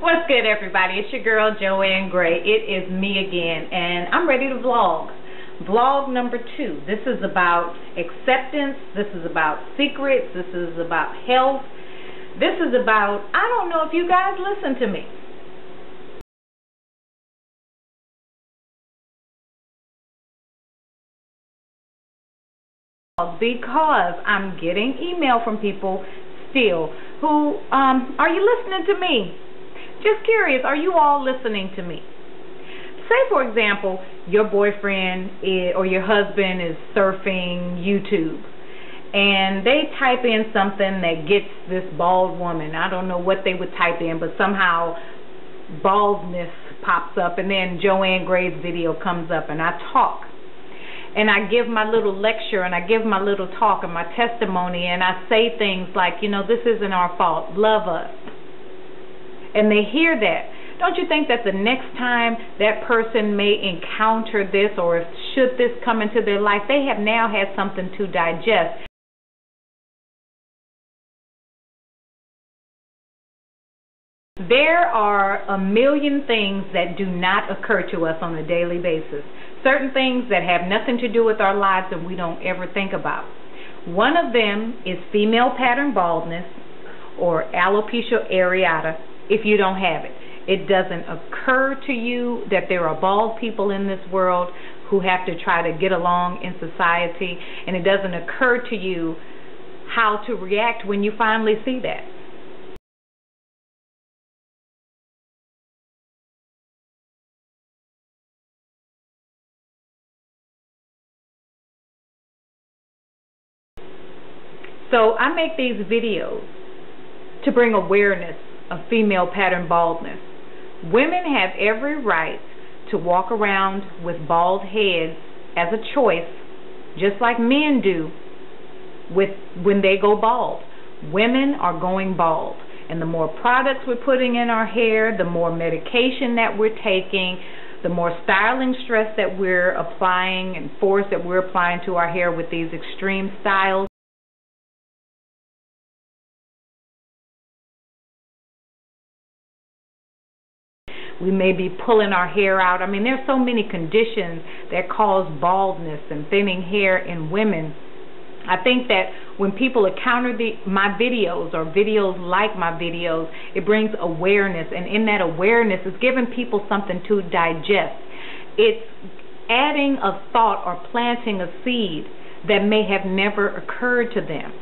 What's good, everybody? It's your girl JoAnnGray. It is me again, and I'm ready to vlog. Vlog number 2. This is about acceptance. This is about secrets. This is about health. This is about, I don't know if you guys listen to me. Because I'm getting email from people still who, are you listening to me? Just curious, are you all listening to me? Say, for example, your boyfriend or your husband is surfing YouTube, and they type in something that gets this bald woman. I don't know what they would type in, but somehow baldness pops up, and then JoAnnGray's video comes up, and I talk. And I give my little lecture, and I give my little talk and my testimony, and I say things like, you know, this isn't our fault, love us. And they hear that. Don't you think that the next time that person may encounter this, or should this come into their life, they have now had something to digest? There are a million things that do not occur to us on a daily basis. Certain things that have nothing to do with our lives and we don't ever think about. One of them is female pattern baldness, or alopecia areata, if you don't have it. It doesn't occur to you that there are bald people in this world who have to try to get along in society, and it doesn't occur to you how to react when you finally see that. So I make these videos to bring awareness of female pattern baldness. Women have every right to walk around with bald heads as a choice, just like men do when they go bald. Women are going bald, and the more products we're putting in our hair, the more medication that we're taking, the more styling stress that we're applying and force that we're applying to our hair with these extreme styles. We may be pulling our hair out. I mean, there's so many conditions that cause baldness and thinning hair in women. I think that when people encounter my videos, or videos like my videos, it brings awareness, and in that awareness, it's giving people something to digest. It's adding a thought or planting a seed that may have never occurred to them.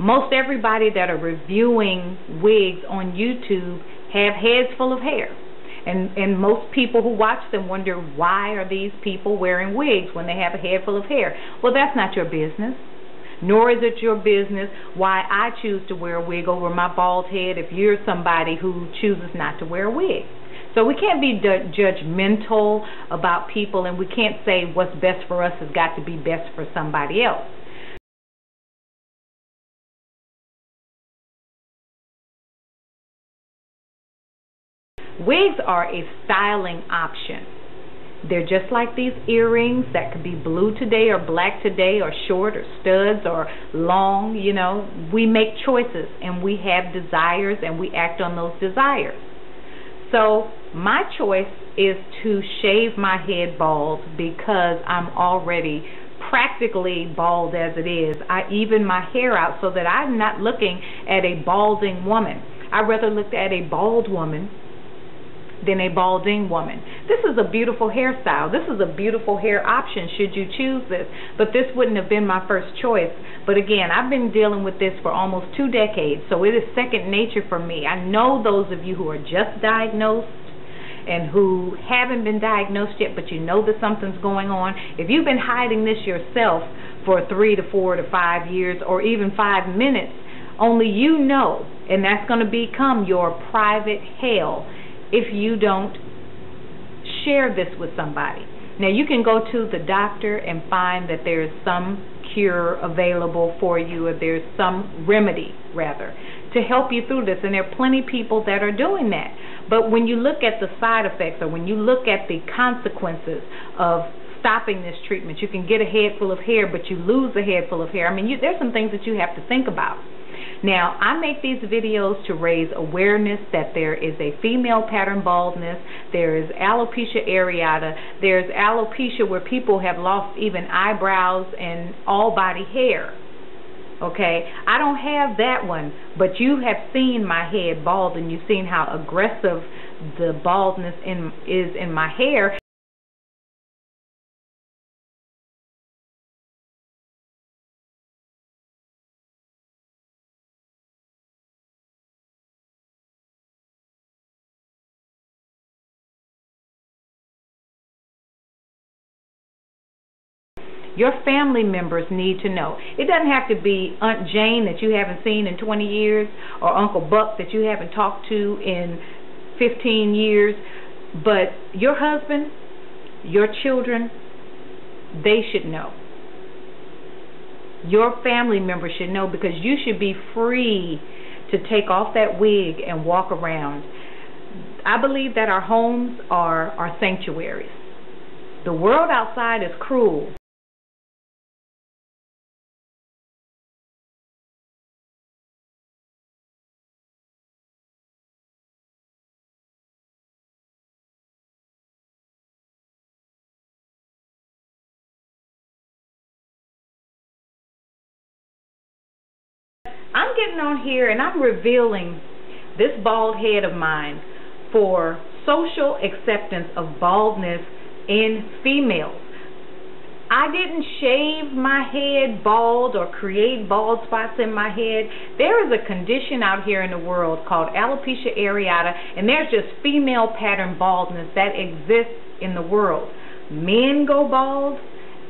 Most everybody that are reviewing wigs on YouTube have heads full of hair. And most people who watch them wonder, why are these people wearing wigs when they have a head full of hair? Well, that's not your business. Nor is it your business why I choose to wear a wig over my bald head if you're somebody who chooses not to wear a wig. So we can't be judgmental about people, and we can't say what's best for us has got to be best for somebody else. Wigs are a styling option. They're just like these earrings that could be blue today or black today, or short or studs or long. You know, we make choices and we have desires and we act on those desires. So my choice is to shave my head bald because I'm already practically bald as it is. I even my hair out so that I'm not looking at a balding woman. I'd rather look at a bald woman than a balding woman. This is a beautiful hairstyle. This is a beautiful hair option should you choose this, but this wouldn't have been my first choice. But again, I've been dealing with this for almost 2 decades, so it is second nature for me. I know those of you who are just diagnosed and who haven't been diagnosed yet, but you know that something's going on. If you've been hiding this yourself for 3 to 4 to 5 years, or even 5 minutes, only you know, and that's going to become your private hell if you don't share this with somebody. Now, you can go to the doctor and find that there's some cure available for you, or there's some remedy, rather, to help you through this, and there are plenty of people that are doing that. But when you look at the side effects, or when you look at the consequences of stopping this treatment. You can get a head full of hair, but you lose a head full of hair. I mean, there's some things that you have to think about. Now, I make these videos to raise awareness that there is a female pattern baldness, there is alopecia areata, there's alopecia where people have lost even eyebrows and all body hair. Okay, I don't have that one, but you have seen my head bald and you've seen how aggressive the baldness is in my hair. Your family members need to know. It doesn't have to be Aunt Jane that you haven't seen in 20 years or Uncle Buck that you haven't talked to in 15 years, but your husband, your children, they should know. Your family members should know, because you should be free to take off that wig and walk around. I believe that our homes are our sanctuaries. The world outside is cruel. I'm getting on here and I'm revealing this bald head of mine for social acceptance of baldness in females. I didn't shave my head bald or create bald spots in my head. There is a condition out here in the world called alopecia areata, and there's just female pattern baldness that exists in the world. Men go bald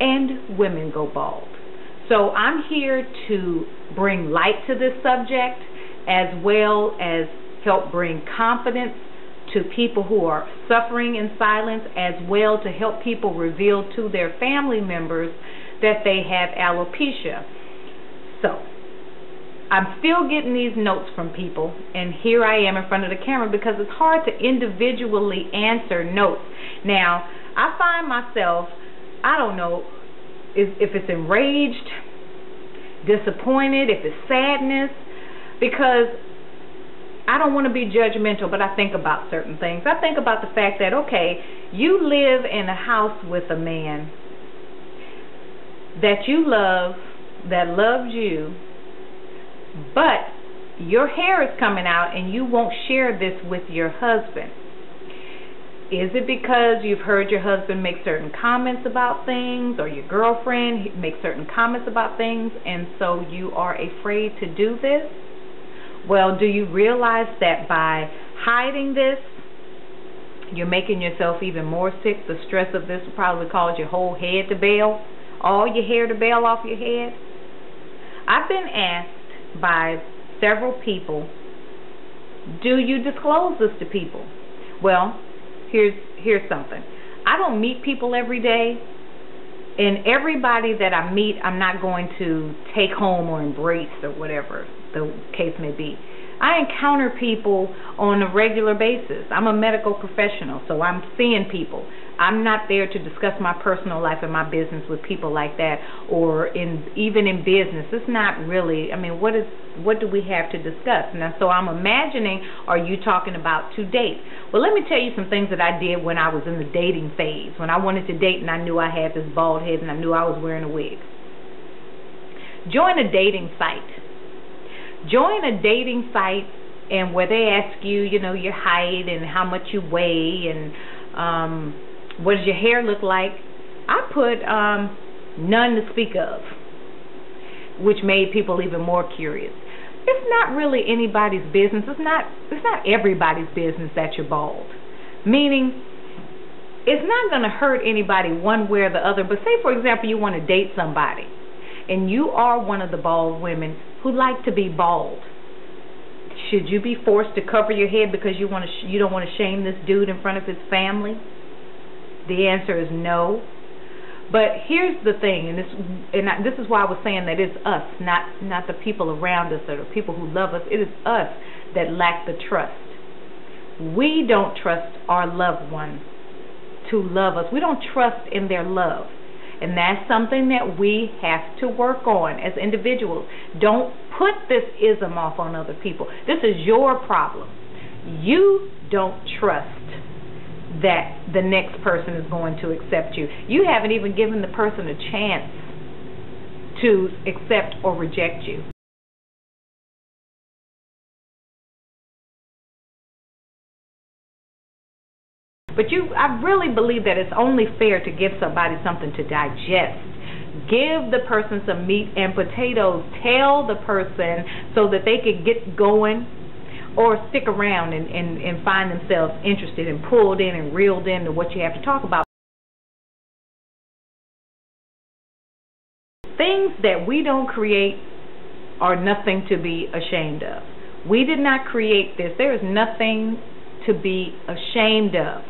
and women go bald. So I'm here to bring light to this subject, as well as help bring confidence to people who are suffering in silence, as well to help people reveal to their family members that they have alopecia. So I'm still getting these notes from people, and here I am in front of the camera because it's hard to individually answer notes. Now, I find myself, I don't know, if it's enraged, disappointed, if it's sadness, because I don't want to be judgmental, but I think about certain things. I think about the fact that, okay, you live in a house with a man that you love, that loves you, but your hair is coming out and you won't share this with your husband. Is it because you've heard your husband make certain comments about things, or your girlfriend make certain comments about things, and so you are afraid to do this? Well, do you realize that by hiding this, you're making yourself even more sick? The stress of this will probably cause your whole head to bail, all your hair to bail off your head. I've been asked by several people, do you disclose this to people? Well, here's something. I don't meet people every day, and everybody that I meet I'm not going to take home or embrace or whatever the case may be. I encounter people on a regular basis. I'm a medical professional, so I'm seeing people. I'm not there to discuss my personal life and my business with people like that, or even in business. It's not really, I mean, what do we have to discuss? Now, so I'm imagining, are you talking about to date? Well, let me tell you some things that I did when I was in the dating phase, when I wanted to date and I knew I had this bald head and I knew I was wearing a wig. Join a dating site. Join a dating site, and where they ask you, you know, your height and how much you weigh and what does your hair look like. I put none to speak of, which made people even more curious. It's not really anybody's business. It's not everybody's business that you're bald. Meaning, it's not going to hurt anybody one way or the other. But say, for example, you want to date somebody, and you are one of the bald women who like to be bald. Should you be forced to cover your head because you don't want to shame this dude in front of his family? The answer is no. But here's the thing, and this is why I was saying that it's us, not the people around us or the people who love us. It is us that lack the trust. We don't trust our loved one to love us. We don't trust in their love. And that's something that we have to work on as individuals. Don't put this ism off on other people. This is your problem. You don't trust that the next person is going to accept you. You haven't even given the person a chance to accept or reject you. But I really believe that it's only fair to give somebody something to digest. Give the person some meat and potatoes. Tell the person so that they can get going or stick around and find themselves interested and pulled in and reeled into what you have to talk about. Things that we don't create are nothing to be ashamed of. We did not create this. There is nothing to be ashamed of.